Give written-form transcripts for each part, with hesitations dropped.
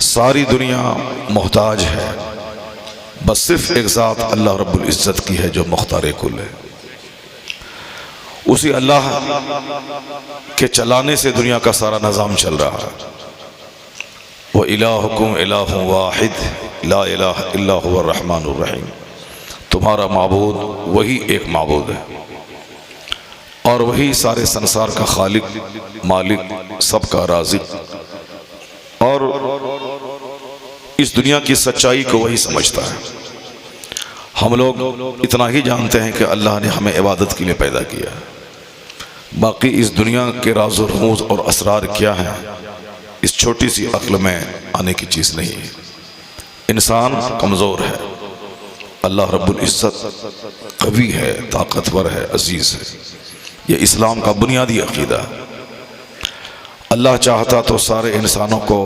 सारी दुनिया मोहताज है, बस सिर्फ एक ज़ात अल्लाह रब्बुल इज़्ज़त की है जो मुख्तार कुल है। उसी अल्लाह के चलाने से दुनिया का सारा निज़ाम चल रहा है। व इलाहुकुम इलाहुन वाहिद ला इलाहा इल्ला हुवर रहमानुर रहीम। तुम्हारा माबूद वही एक माबूद है और वही सारे संसार का खालिक, मालिक, सबका राज़िक और इस दुनिया की सच्चाई को वही समझता है। हम लोग इतना ही जानते हैं कि अल्लाह ने हमें इबादत के लिए पैदा किया है, बाकी इस दुनिया के राज़ और रमूज़ और असरार क्या हैं इस छोटी सी अक्ल में आने की चीज़ नहीं है। इंसान कमज़ोर है, अल्लाह रब्बुल इज़्ज़त कवी है, ताकतवर है, अजीज़ है। ये इस्लाम का बुनियादी अक़ीदा है। अल्लाह चाहता तो सारे इंसानों को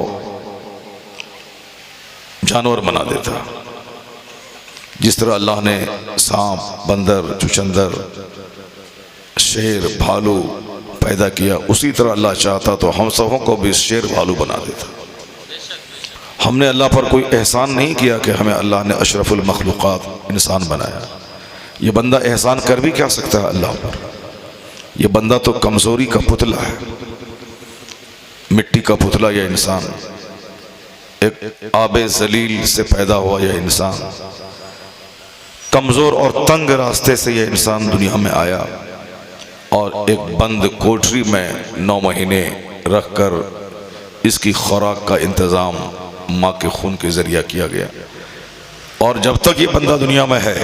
जानवर बना देता, जिस तरह अल्लाह ने सांप, बंदर, चुचंदर, शेर, भालू पैदा किया, उसी तरह अल्लाह चाहता तो हम सबों को भी शेर भालू बना देता। हमने अल्लाह पर कोई एहसान नहीं किया कि हमें अल्लाह ने अशरफुल मखलूक़ात इंसान बनाया। ये बंदा एहसान कर भी क्या सकता है अल्लाह पर? ये बंदा तो कमज़ोरी का पुतला है, मिट्टी का पुतला। यह इंसान एक आबे ज़लील से पैदा हुआ, यह इंसान कमज़ोर और तंग रास्ते से यह इंसान दुनिया में आया और एक बंद कोठरी में 9 महीने रखकर इसकी खुराक का इंतज़ाम माँ के खून के ज़रिए किया गया। और जब तक ये बंदा दुनिया में है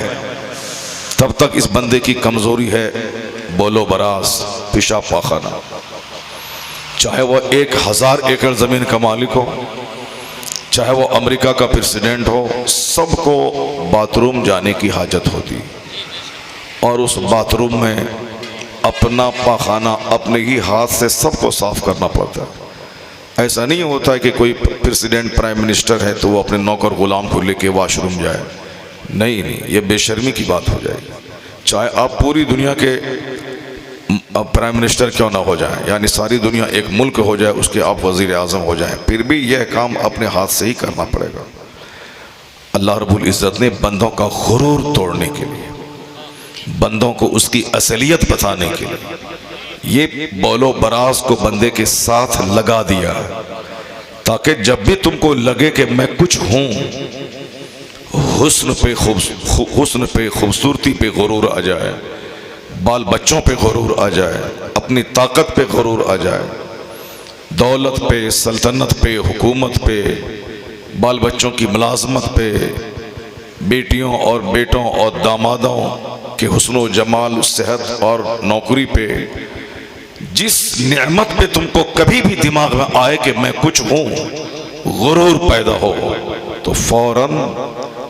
तब तक इस बंदे की कमज़ोरी है बोलो बरास, पेशाब पाखाना। चाहे वह 1000 एकड़ ज़मीन का मालिक हो, चाहे वो अमेरिका का प्रेसिडेंट हो, सबको बाथरूम जाने की हाजत होती और उस बाथरूम में अपना पाखाना अपने ही हाथ से सबको साफ करना पड़ता है। ऐसा नहीं होता है कि कोई प्रेसिडेंट, प्राइम मिनिस्टर है तो वो अपने नौकर गुलाम को लेके वॉशरूम जाए। नहीं, ये बेशर्मी की बात हो जाएगी। चाहे आप पूरी दुनिया के प्राइम मिनिस्टर क्यों ना हो जाए, यानी सारी दुनिया एक मुल्क हो जाए, उसके आप वज़ीर आज़म हो जाए, फिर भी यह काम अपने हाथ से ही करना पड़ेगा। अल्लाह रब्बुल इज़्ज़त ने बंदों का गुरूर तोड़ने के लिए, बंदों को उसकी असलियत बताने के लिए ये बोलो बरास को बंदे के साथ लगा दिया, ताकि जब भी तुमको लगे कि मैं कुछ हूँ, हुस्न पे खूबसूरती पे गुरूर आ जाए, बाल बच्चों पे गुरूर आ जाए, अपनी ताकत पे गुरूर आ जाए, दौलत पे, सल्तनत पे, हुकूमत पे, बाल बच्चों की मुलाजमत पे, बेटियों और बेटों और दामादों के हुस्न जमाल, सेहत और नौकरी पे, जिस नेमत पे तुमको कभी भी दिमाग में आए कि मैं कुछ हूँ, गुरूर पैदा हो तो फौरन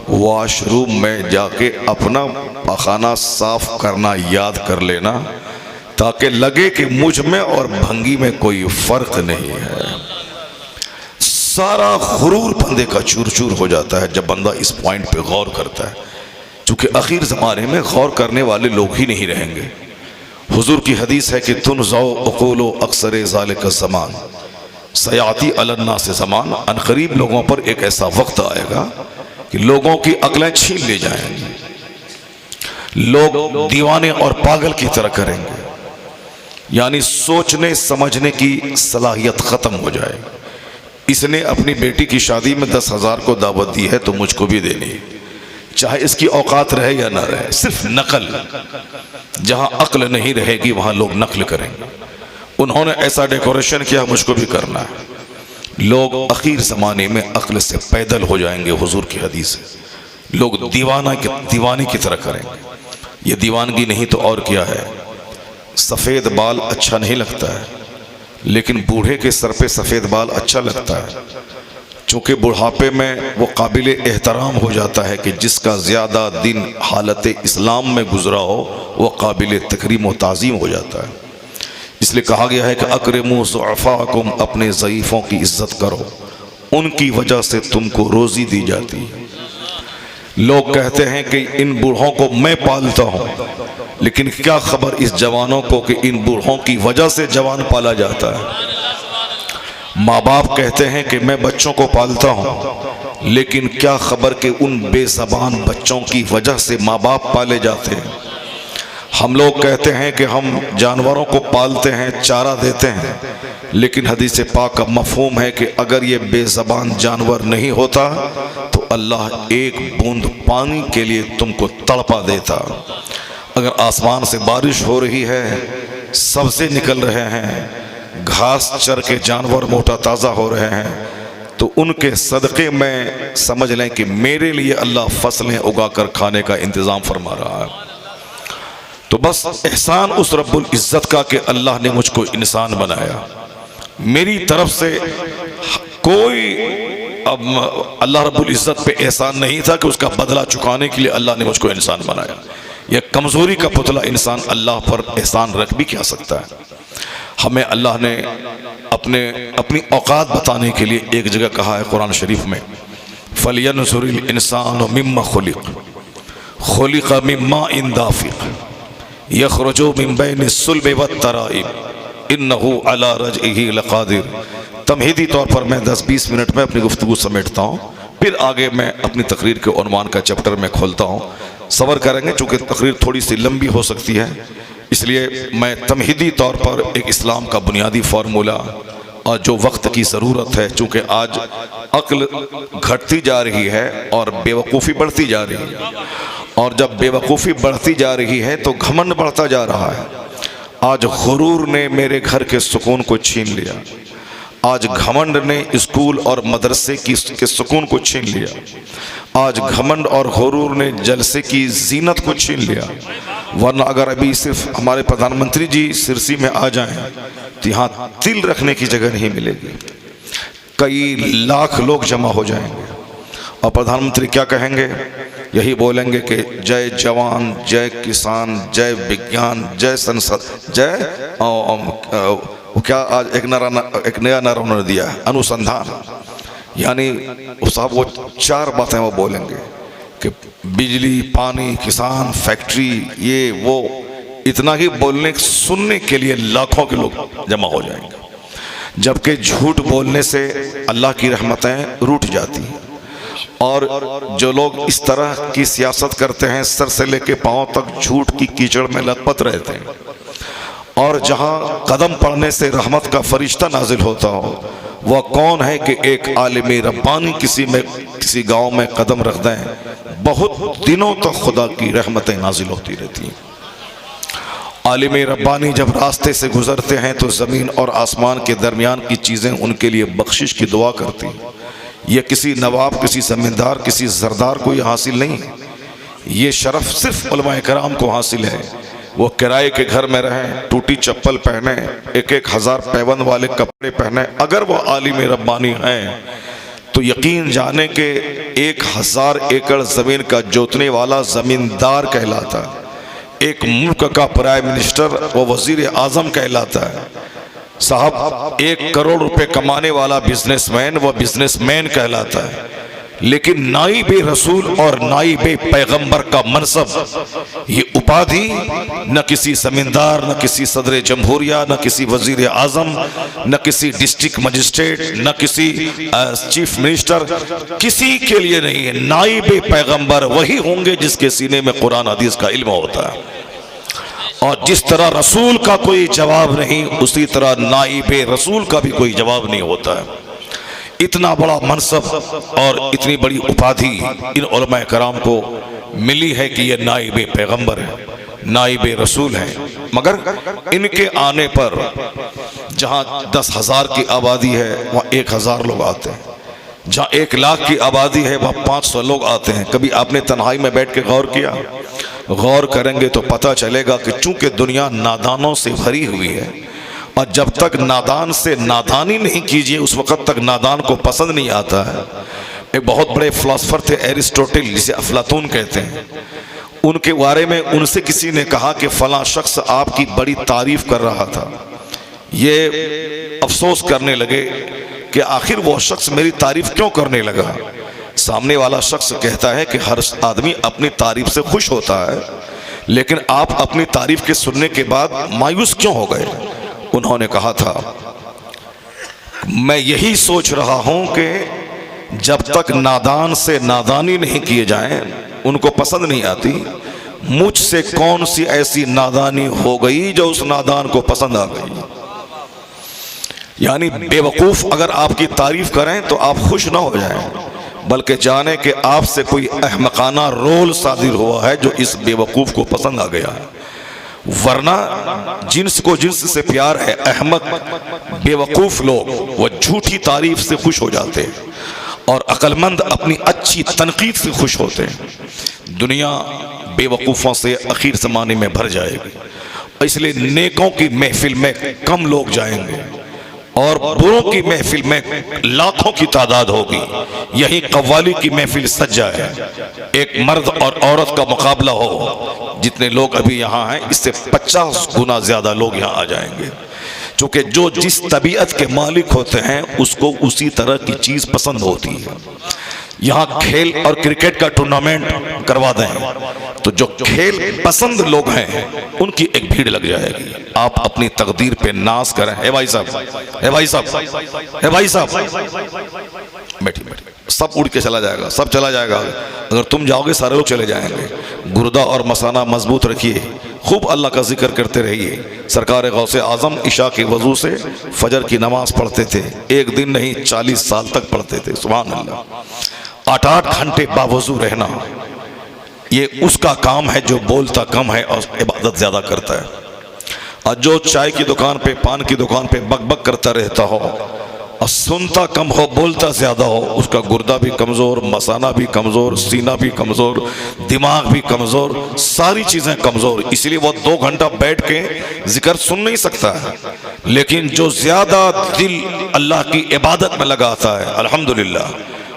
वॉशरूम में जाके अपना पखाना साफ करना याद कर लेना, ताकि लगे कि मुझ में और भंगी में कोई फर्क नहीं है। सारा गुरूर बंदे का चूर चूर हो जाता है जब बंदा इस पॉइंट पे गौर करता है, क्योंकि आखिर ज़माने में गौर करने वाले लोग ही नहीं रहेंगे। हुजूर की हदीस है कि तुनज़ौ उक़ूलो अक्सर ज़ालिका ज़मान सयाती अलन्ना से ज़मान, अनक़रीब लोगों पर एक ऐसा वक्त आएगा कि लोगों की अक्लें छीन ले जाएंगी, लोग दीवाने और पागल की तरह करेंगे, यानी सोचने समझने की सलाहियत ख़त्म हो जाएगी। इसने अपनी बेटी की शादी में 10,000 को दावत दी है तो मुझको भी देनी है, चाहे इसकी औकात रहे या ना रहे। सिर्फ नकल, जहां अक्ल नहीं रहेगी वहां लोग नकल करेंगे। उन्होंने ऐसा डेकोरेशन किया, मुझको भी करना है। लोग आखिर ज़माने में अक्ल से पैदल हो जाएंगे। हुजूर की हदीस है, लोग दीवानी की तरह करेंगे। ये दीवानगी नहीं तो और क्या है। सफ़ेद बाल अच्छा नहीं लगता है, लेकिन बूढ़े के सर पे सफ़ेद बाल अच्छा लगता है, चूँकि बुढ़ापे में वो काबिल एहतराम हो जाता है कि जिसका ज़्यादा दिन हालत इस्लाम में गुजरा हो वो काबिल तकरीम व ताज़ीम हो जाता है। इसलिए कहा गया है कि अकरिमू ज़ुअफ़ाकुम, अपने ज़ईफ़ों की इज़्ज़त करो, उनकी वजह से तुमको रोज़ी दी जाती है। लोग कहते हैं कि इन बूढ़ों को मैं पालता हूँ, लेकिन क्या खबर इस जवानों को कि इन बूढ़ों की वजह से जवान पाला जाता है। माँ बाप कहते हैं कि मैं बच्चों को पालता हूँ, लेकिन क्या खबर कि उन बेज़बान बच्चों की वजह से माँ बाप पाले जाते हैं। हम लोग कहते हैं कि हम जानवरों को पालते हैं, चारा देते हैं, लेकिन हदीस पाक का मफहूम है कि अगर ये बेज़बान जानवर नहीं होता तो अल्लाह एक बूंद पानी के लिए तुमको तड़पा देता। अगर आसमान से बारिश हो रही है, सबसे निकल रहे हैं, घास चर के जानवर मोटा ताज़ा हो रहे हैं, तो उनके सदक़े में समझ लें कि मेरे लिए अल्लाह फसलें उगाकर खाने का इंतज़ाम फरमा रहा है। तो बस एहसान उस रब्बुल इज़्ज़त का कि अल्लाह ने मुझको इंसान बनाया। मेरी तरफ से कोई अब अल्लाह रब्बुल इज़्ज़त पे एहसान नहीं था कि उसका बदला चुकाने के लिए अल्लाह ने मुझको इंसान बनाया। यह कमज़ोरी का पुतला इंसान अल्लाह पर एहसान रख भी क्या सकता है। हमें अल्लाह ने अपनी औकात बताने के लिए एक जगह कहा है कुरान शरीफ में, फलियंजुरिल इंसान मिम्मा खुलिक़ मिम्मा इन दाफ़िक़ यख़रुजु मिन बैनि सुल्बि वत्तराइब इन्नहु अला रजइही लक़ादिर। तमहीदी तौर पर मैं 10-20 मिनट में अपनी गुफ्तगू समेटता हूँ, फिर आगे मैं अपनी तकरीर के उन्वान का चैप्टर में खोलता हूँ। सब्र करेंगे चूँकि तकरीर थोड़ी सी लंबी हो सकती है, इसलिए मैं तमहीदी तौर पर एक इस्लाम का बुनियादी फार्मूला और जो वक्त की ज़रूरत है, चूँकि आज अक्ल घटती जा रही है और बेवकूफ़ी बढ़ती जा रही है, और जब बेवकूफ़ी बढ़ती जा रही है तो घमंड बढ़ता जा रहा है। आज गुरूर ने मेरे घर के सुकून को छीन लिया, आज घमंड ने स्कूल और मदरसे के सुकून को छीन लिया, आज घमंड और गुरूर ने जलसे की जीनत को छीन लिया। वरना अगर अभी सिर्फ हमारे प्रधानमंत्री जी सिरसी में आ जाएं तो यहाँ तिल रखने की जगह नहीं मिलेगी, कई लाख लोग जमा हो जाएंगे और प्रधानमंत्री क्या कहेंगे, यही बोलेंगे कि जय जवान, जय किसान, जय विज्ञान, जय संसद, जय क्या आज एक नया नारा उन्होंने दिया है, अनुसंधान। यानी साहब वो 4 बातें वो बोलेंगे कि बिजली, पानी, किसान, फैक्ट्री, ये वो, इतना ही बोलने सुनने के लिए लाखों के लोग जमा हो जाएंगे। जबकि झूठ बोलने से अल्लाह की रहमतें रूठ जाती हैं, और जो लोग इस तरह की सियासत करते हैं, सर से लेके पांव तक झूठ की कीचड़ में लथपथ रहते हैं, और जहां कदम पड़ने से रहमत का फरिश्ता नाजिल होता हो, वह कौन है कि एक आलिम रब्बानी किसी गांव में कदम रख दें, बहुत दिनों तक खुदा की रहमतें नाजिल होती रहती हैं। आलिम रब्बानी जब रास्ते से गुजरते हैं तो ज़मीन और आसमान के दरमियान की चीज़ें उनके लिए बख्शिश की दुआ करती हैं। यह किसी नवाब, किसी ज़मींदार, किसी जरदार को यह हासिल नहीं है, ये शरफ सिर्फ उलमाए कराम को हासिल है। वो किराए के घर में रहें, टूटी चप्पल पहने, 1-1 हज़ार पैबंद वाले कपड़े पहने, अगर वो आलिम रब्बानी हैं तो यकीन जाने के 1000 एकड़ ज़मीन का जोतने वाला ज़मींदार कहलाता है, एक मुल्क का प्राइम मिनिस्टर व वज़ीर आज़म कहलाता है, साहब 1 करोड़ रुपए कमाने वाला बिजनेसमैन व बिजनेसमैन कहलाता है। लेकिन नाइबे रसूल और नाइबे पैगंबर का मनसब, ये उपाधि न किसी जमींदार, न किसी सदर जमहूरिया, न किसी वजीर आजम, न किसी डिस्ट्रिक्ट मजिस्ट्रेट, न किसी चीफ मिनिस्टर, किसी के लिए नहीं है। नाइबे पैगंबर वही होंगे जिसके सीने में कुरान हदीस का इल्म होता है, और जिस तरह रसूल का कोई जवाब नहीं, उसी तरह नाइबे रसूल का भी कोई जवाब नहीं होता है। इतना बड़ा मनसब और इतनी बड़ी उपाधि इन उलमा कराम को मिली है कि ये नाइबे पैगंबर है, नाइबे रसूल हैं। मगर इनके आने पर जहाँ 10,000 की आबादी है वहाँ 1,000 लोग आते हैं, जहाँ 1 लाख की आबादी है वहाँ 500 लोग आते हैं। कभी आपने तन्हाई में बैठ के गौर किया? गौर करेंगे तो पता चलेगा कि चूंकि दुनिया नादानों से भरी हुई है, और जब तक नादान से नादानी नहीं कीजिए उस वक़्त तक नादान को पसंद नहीं आता है। एक बहुत बड़े फिलोसफर थे एरिस्टोटल, जिसे अफलातून कहते हैं, उनके बारे में उनसे किसी ने कहा कि फलां शख्स आपकी बड़ी तारीफ कर रहा था। ये अफसोस करने लगे कि आखिर वो शख्स मेरी तारीफ क्यों करने लगा। सामने वाला शख्स कहता है कि हर आदमी अपनी तारीफ से खुश होता है, लेकिन आप अपनी तारीफ के सुनने के बाद मायूस क्यों हो गए। उन्होंने कहा था, मैं यही सोच रहा हूं कि जब तक नादान से नादानी नहीं किए जाएं, उनको पसंद नहीं आती, मुझसे कौन सी ऐसी नादानी हो गई जो उस नादान को पसंद आ गई। यानी बेवकूफ अगर आपकी तारीफ करें तो आप खुश ना हो जाएं, बल्कि जाने कि आपसे कोई अहमकाना रोल सादिर हुआ है जो इस बेवकूफ को पसंद आ गया है। वरना जिन्स को जिन्स से प्यार है, अहमक बेवकूफ लोग वो झूठी तारीफ से खुश हो जाते हैं और अक्लमंद अपनी अच्छी तनकीद से खुश होते हैं। दुनिया बेवकूफ़ों से आखिर ज़माने में भर जाएगी, इसलिए नेकों की महफिल में कम लोग जाएंगे और बुरों की महफिल में लाखों की तादाद होगी। यही कव्वाली की महफिल सज जाए, एक मर्द और औरत का मुकाबला हो, जितने लोग अभी यहाँ हैं इससे 50 गुना ज्यादा लोग यहाँ आ जाएंगे। क्योंकि जो जिस तबीयत के मालिक होते हैं उसको उसी तरह की चीज पसंद होती है। यहाँ खेल और क्रिकेट का टूर्नामेंट करवा दें तो जो खेल पसंद लोग हैं उनकी एक भीड़ लग जाएगी। आप अपनी तकदीर पे नाज करें, हे भाई साहब, हे भाई साहब, हे भाई साहब, बैठी बैठी, सब उड़ के चला जाएगा, सब चला जाएगा। अगर तुम जाओगे सारे लोग चले जाएंगे। गुर्दा और मसाना मजबूत रखिए, खूब अल्लाह का जिक्र करते रहिए। सरकार गौसे आजम इशा के वजू से फजर की नमाज पढ़ते थे, एक दिन नहीं 40 साल तक पढ़ते थे। सुभान अल्लाह। 8-8 घंटे बावजू रहना, ये उसका काम है जो बोलता कम है और इबादत ज्यादा करता है। और जो चाय की दुकान पे, पान की दुकान पे बकबक करता रहता हो और सुनता कम हो, बोलता ज्यादा हो, उसका गुर्दा भी कमजोर, मसाना भी कमजोर, सीना भी कमजोर, दिमाग भी कमजोर, सारी चीजें कमजोर। इसलिए वो 2 घंटा बैठ के जिक्र सुन नहीं सकता है। लेकिन जो ज्यादा दिल अल्लाह की इबादत में लगाता है, अल्हम्दुलिल्लाह,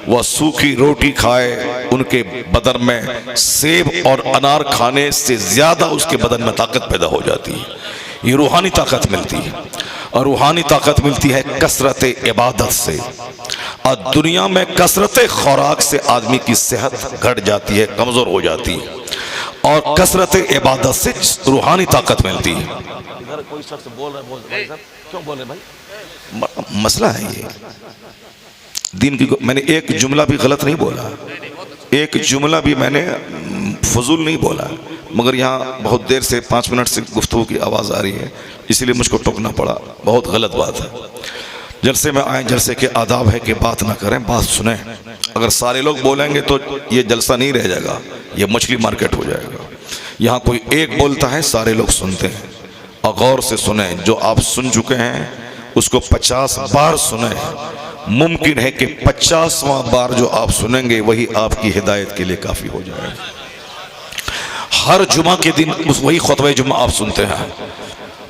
वह सूखी रोटी खाए, उनके बदन में सेब और अनार खाने से ज्यादा उसके बदन में ताकत पैदा हो जाती है। ये रूहानी ताकत मिलती है, और रूहानी ताकत मिलती है कसरत इबादत से। और दुनिया में कसरत खुराक से आदमी की सेहत घट जाती है, कमजोर हो जाती है, और कसरत इबादत से रूहानी ताकत मिलती है। इधर कोई शख्स बोल रहा है, भाई साहब क्यों बोल रहे भाई? मसला है ये दीन की। मैंने एक जुमला भी गलत नहीं बोला, एक जुमला भी मैंने फजूल नहीं बोला, मगर यहाँ बहुत देर से 5 मिनट से गुफ्तगू की आवाज़ आ रही है, इसलिए मुझको टोकना पड़ा। बहुत गलत बात है। जलसे में आए, जलसे के आदाब है कि बात ना करें, बात सुने। अगर सारे लोग बोलेंगे तो ये जलसा नहीं रह जाएगा, ये मछली मार्केट हो जाएगा। यहाँ कोई एक बोलता है, सारे लोग सुनते हैं, और गौर से सुने। जो आप सुन चुके हैं उसको 50 बार सुने। मुमकिन है कि 50वां बार जो आप सुनेंगे वही आपकी हिदायत के लिए काफ़ी हो जाए। हर जुमा के दिन वही खुतबा जुमा आप सुनते हैं,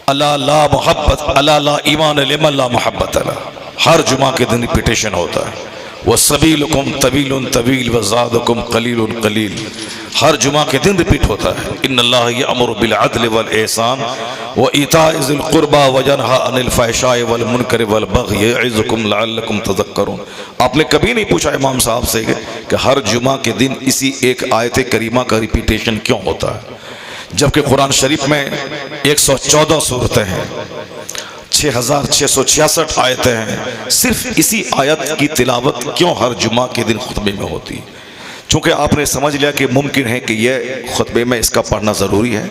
अल्लाह ला मोहब्बत अल्लाह ला ईमान लिमन ला मोहब्बत अल्लाह। हर जुमा के दिन रिपीटेशन होता है, वह सबीलुकुम तवीलुन तवील व ज़ादुकुम कलीलुन कलील। हर जुमा के दिन रिपीट होता है, इन्नल्लाह यअमुरु बिल अदल वल एहसान व इताइ ज़िल कुर्बा व यनहा अनिल फ़हशाइ वल मुनकर वल बग़य यइज़ुकुम लअल्लकुम तज़क्करून। आपने कभी नहीं पूछा इमाम साहब से कि हर जुमा के दिन इसी एक आयत करीमा का रिपीटेशन क्यों होता है, जबकि कुरान शरीफ में 114 सूरतें हैं, 6666 आयतें हैं। सिर्फ इसी आयत की तिलावत क्यों हर जुमा के दिन खुतबे में होती है? चूँकि आपने समझ लिया कि मुमकिन है कि यह खुतबे में इसका पढ़ना ज़रूरी है,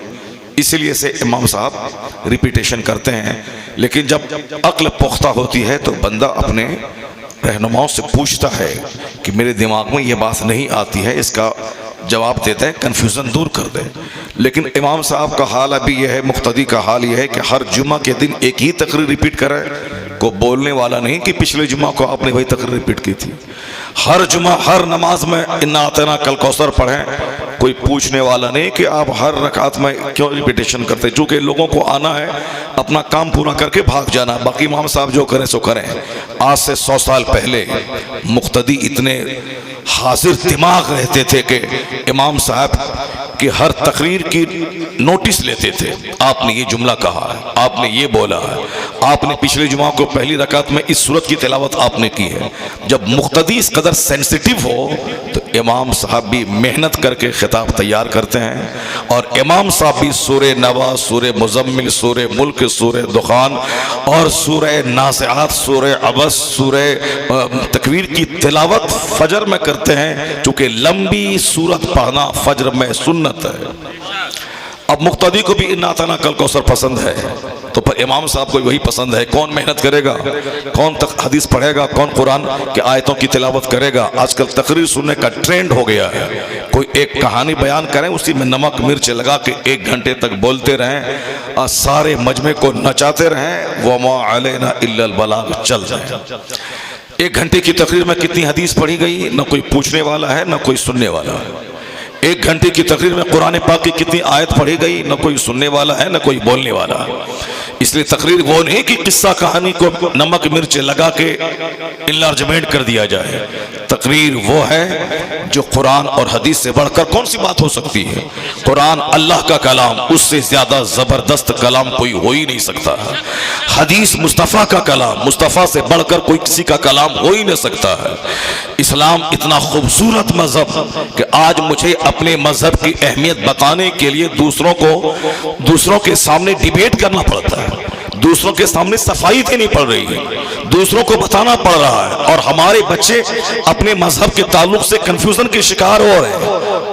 इसलिए से इमाम साहब रिपीटेशन करते हैं। लेकिन जब अक्ल पुख्ता होती है तो बंदा अपने रहनुमाओं से पूछता है कि मेरे दिमाग में ये बात नहीं आती है, इसका जवाब देते हैं, कन्फ्यूज़न दूर कर दें। लेकिन इमाम साहब का हाल अभी यह है, मुक्तदी का हाल यह है कि हर जुमा के दिन एक ही तकरीर रिपीट करें। को बोलने वाला नहीं कि पिछले जुमा को आपने वही तकरीर रिपीट की थी। हर जुमा हर नमाज में इन्ना आतना कल कौसर पढ़ें। कोई पूछने वाला नहीं कि आप हर रकात में क्यों रिपीटेशन करते, चूँकि लोगों को आना है अपना काम पूरा करके भाग जाना, बाकी इमाम साहब जो करें सो करें। आज से 100 साल पहले मुक्तदी इतने हाजिर दिमाग रहते थे कि इमाम साहब कि हर तकरीर की नोटिस लेते थे। आपने ये जुमला कहा है, आपने ये बोला है, आपने पिछले जुमा को पहली रकात में इस सूरत की तिलावत आपने की है। जब मुक्तदी इस कदर सेंसिटिव हो तो इमाम साहब भी मेहनत करके खिताब तैयार करते हैं और इमाम साहब भी सूरे नवा, सूरे मुजम्मिल, सूरे मुल्क, सूरे दुखान और सूरे नाज़िआत, सूरे अबस, सूरे तकवीर की तिलावत फजर में करते हैं, चूँकि लंबी सूरत पढ़ना फजर में सुन्नत है। अब मुक्तदी को भी इन्ना अतना कल कौसर पसंद है, तो पर इमाम साहब को वही पसंद है। कौन मेहनत करेगा, कौन तक हदीस पढ़ेगा, कौन कुरान के आयतों की तिलावत करेगा। आजकल तकरीर सुनने का ट्रेंड हो गया है। कोई एक कहानी बयान करें, उसी में नमक मिर्च लगा के 1 घंटे तक बोलते रहें और सारे मजमे को नचाते रहें, वमा अलैना इल्लल बलाग चल जाए। 1 घंटे की तकरीर में कितनी हदीस पढ़ी गई, न कोई पूछने वाला है न कोई सुनने वाला है। 1 घंटे की तकरीर में कुरान पाक की कितनी आयत पढ़ी गई, न कोई सुनने वाला है न कोई बोलने वाला है। इसलिए तकरीर वो नहीं कि किस्सा कहानी को नमक मिर्च लगा के इनलार्जमेंट कर दिया जाए। तकरीर वो है जो कुरान और हदीस से बढ़कर कौन सी बात हो सकती है। कुरान अल्लाह का कलाम, उससे ज्यादा जबरदस्त कलाम कोई हो ही नहीं सकता। हदीस मुस्तफ़ा का कलाम, मुस्तफ़ा से बढ़कर कोई किसी का कलाम हो ही नहीं सकता है। इस्लाम इतना खूबसूरत मजहब कि आज मुझे अपने मजहब की अहमियत बताने के लिए दूसरों के सामने डिबेट करना पड़ता है, दूसरों के सामने सफाई देनी पड़ रही है, दूसरों को बताना पड़ रहा है। और हमारे बच्चे अपने मजहब के ताल्लुक से कंफ्यूजन के शिकार हो रहे हैं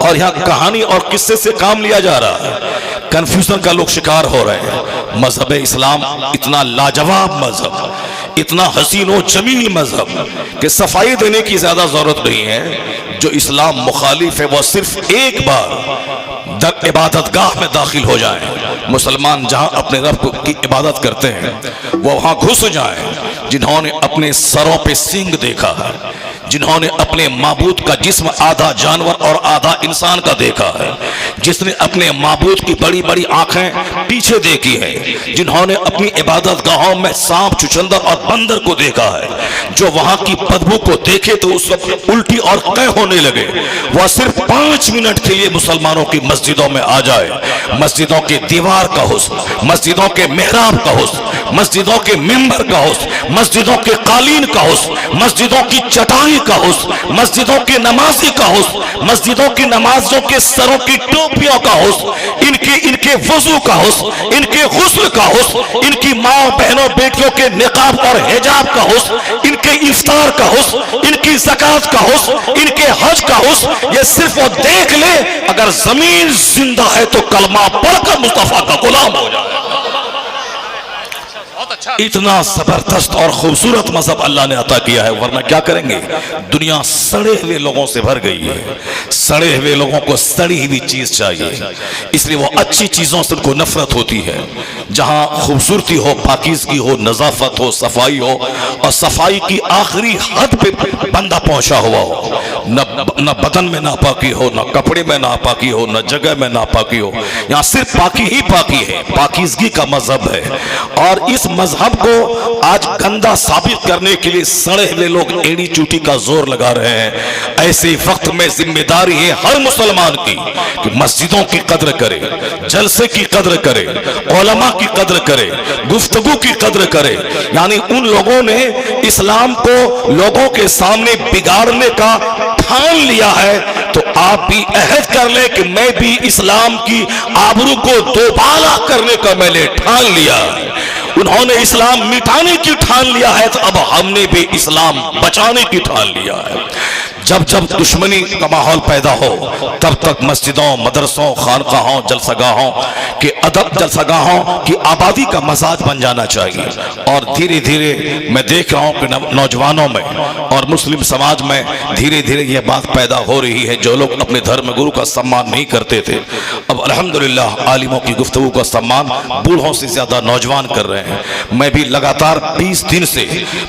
और यहाँ कहानी और किस्से से काम लिया जा रहा है, कंफ्यूजन का लोग शिकार हो रहे हैं। मजहब इस्लाम इतना लाजवाब मजहब, इतना हसीन व जमील मजहब कि सफाई देने की ज्यादा जरूरत नहीं है। जो इस्लाम मुखालिफ है वो सिर्फ एक बार इबादत गाह में दाखिल हो जाए, मुसलमान जहां अपने रब की इबादत करते हैं वो वहां घुस जाए। जिन्होंने अपने सरों पे सींग देखा है, जिन्होंने अपने माबूद का जिस्म आधा जानवर और आधा इंसान का देखा है, जिसने अपने माबूद की बड़ी बड़ी आंखें पीछे देखी है, जिन्होंने अपनी इबादत गाहों में सांप, चुचंदर और बंदर को देखा है, जो वहां की बदबू को देखे तो उस वक्त उल्टी और कै होने लगे, वह सिर्फ 5 मिनट के लिए मुसलमानों की मस्जिदों में आ जाए। मस्जिदों के दीवार का हुस्न, मस्जिदों के मेहराब का हुस्न, मस्जिदों के मिंबर का हुस्न, मस्जिदों के कालीन का हुस्न, मस्जिदों की चटाई का हुस्न, मस्जिदों के नमाजी का हुस्न, मस्जिदों की नमाजों के सरों की टोपियों का हुस्न, इनके वजू का हुस्न, इनके गुस्ल का हुस्न, इनकी माँ बहनों बेटियों के निकाब और हिजाब का हुस्न, इनके इफ्तार का हुस्न, इनकी ज़कात का हुस्न, इनके हज का हुस्न, ये सिर्फ वो देख ले, अगर जमीन जिंदा है तो कलमा पढ़कर मुस्तफा का गुलाम हो जाए। इतना जबरदस्त और खूबसूरत मजहब अल्लाह ने अता किया है, वरना क्या करेंगे। दुनिया सड़े हुए लोगों से भर गई है, सड़े हुए लोगों को सड़ी हुई चीज चाहिए, इसलिए वो अच्छी चीजों से उनको नफरत होती है। जहां खूबसूरती हो, पाकीज़गी हो, नजाफत हो, सफाई हो, और सफाई की आखिरी हद पे बंदा पहुंचा हुआ हो, न बदन में नापाकी हो, न कपड़े में नापाकी हो, न जगह में नापाकी हो, यहाँ सिर्फ पाकी ही पाकी है, पाकीज़गी का मजहब है। और इस मजहब को आज गंदा साबित करने के लिए सड़े हुए लोग एड़ी चूटी का जोर लगा रहे हैं। ऐसे वक्त में जिम्मेदारी है हर मुसलमान की कि मस्जिदों की कद्र करे, जलसे की कद्र करे, उलमा की कद्र करे, गुफ्तगू की कद्र करे। यानी उन लोगों ने इस्लाम को लोगों के सामने बिगाड़ने का ठान लिया है, तो आप भी अहद कर ले कि मैं भी इस्लाम की आबरू को दोबारा करने का मैंने ठान लिया। उन्होंने इस्लाम मिटाने की ठान लिया है, तो अब हमने भी इस्लाम बचाने की ठान लिया है। जब जब दुश्मनी का माहौल पैदा हो, तब तक मस्जिदों, मदरसों, खानकाहों, जलसगाहों के अदब, जलसगाहों की आबादी का मजाज बन जाना चाहिए। और धीरे धीरे मैं देख रहा हूँ कि नौजवानों में और मुस्लिम समाज में धीरे धीरे यह बात पैदा हो रही है। जो लोग अपने धर्म गुरु का सम्मान नहीं करते थे, अब अल्हम्दुलिल्लाह आलिमों की गुफ्तगू का सम्मान बूढ़ों से ज्यादा नौजवान कर रहे हैं। मैं भी लगातार 20 दिन से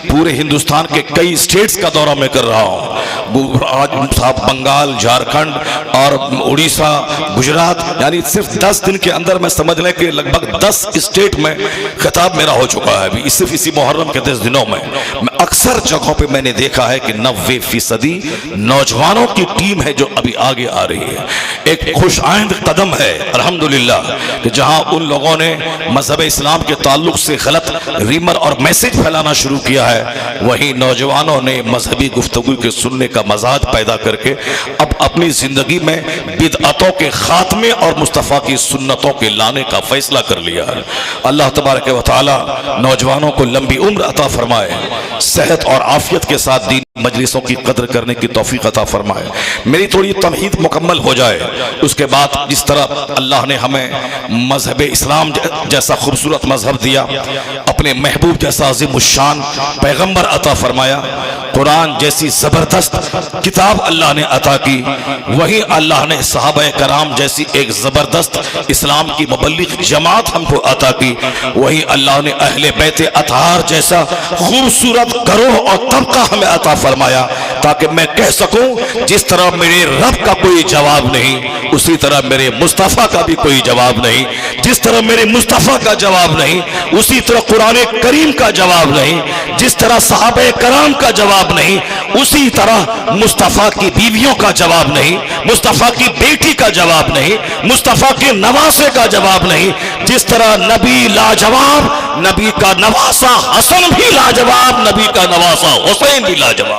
पूरे हिंदुस्तान के कई स्टेट्स का दौरा मैं कर रहा हूँ। आज साहब बंगाल, झारखंड और उड़ीसा, गुजरात, यानी सिर्फ 10 दिन के अंदर मैं समझ लें कि लगभग 10 स्टेट में खिताब मेरा हो चुका है। अभी सिर्फ इसी मुहर्रम के 10 दिनों में मैं अक्सर जगहों पे मैंने देखा है कि 90% नौजवानों की टीम है जो अभी आगे आ रही है। एक खुशाइंद कदम है अल्हम्दुलिल्लाह कि जहां उन लोगों ने मजहब इस्लाम के ताल्लुक से गलत रीमर और मैसेज फैलाना शुरू किया है, वहीं नौजवानों ने मजहबी गुफ्तगू के सुनने का मजाज पैदा करके अब अपनी जिंदगी में बिदअतों के खात्मे और मुस्तफ़ा की सुन्नतों के लाने का फैसला कर लिया है। अल्लाह तबारक व तआला नौजवानों को लंबी उम्र अता फरमाए, सेहत और आफियत के साथ दीन मजलिसों की कदर करने की तौफीक अता फरमाए। मेरी थोड़ी तमहीद मुकम्मल हो जाए, उसके बाद जिस तरह अल्लाह ने हमें मजहब इस्लाम जैसा खूबसूरत मजहब दिया, अपने महबूब जैसा अज़ीमुश्शान पैगम्बर अता फरमाया, कुरान जैसी ज़बरदस्त किताब अल्लाह ने अता की, वहीं अल्लाह ने सहाबा कराम जैसी एक ज़बरदस्त इस्लाम की मुबल्लिग जमात हमको अता की, वहीं अल्लाह ने अहले बैत अतहार जैसा खूबसूरत गरोह और तबका हमें अता फरमाया, ताकि मैं कह सकूं जिस तरह मेरे रब का कोई जवाब नहीं, उसी तरह मेरे मुस्तफ़ा का भी कोई जवाब नहीं। जिस तरह मेरे मुस्तफ़ा का जवाब नहीं, उसी तरह कुरान करीम का जवाब नहीं। जिस तरह सहाबे कराम का जवाब नहीं, उसी तरह मुस्तफ़ा की बीवियों का जवाब नहीं, मुस्तफ़ा की बेटी का जवाब नहीं, मुस्तफ़ा के नवासे का जवाब नहीं। जिस तरह नबी लाजवाब, नबी का नवासा हसन भी लाजवाब, नबी का नवासा हुसैन भी लाजवाब।